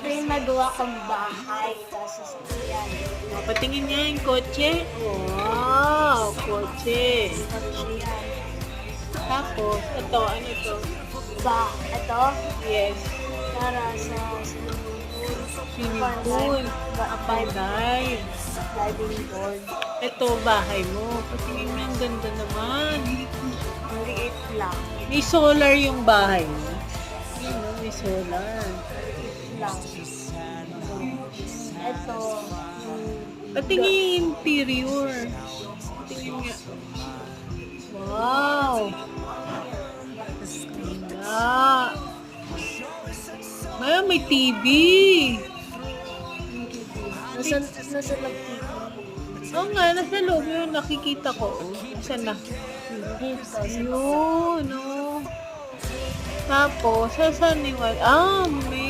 may magawa kang bahay, tapos sasakyan. Patingin nga yung kotse. Wow, kotse. Sasakyan. Tapos, ito, ano ito? Ito, Yes, para sa swimming pool. swimming pool. Panday. Diving board. Ito, bahay mo. Patingin nga, ang ganda naman. Maliit lang. May solar yung bahay mo. Yun, no? May solar. Lang. Ito, Patingin yung interior. Patingin nga. Wow! Ganda. May TV. nasa nag-TV. Oo nga, nasa loob yun. Nakikita ko. Saan na? Dito. Yun, no. Tapos, saan yung... may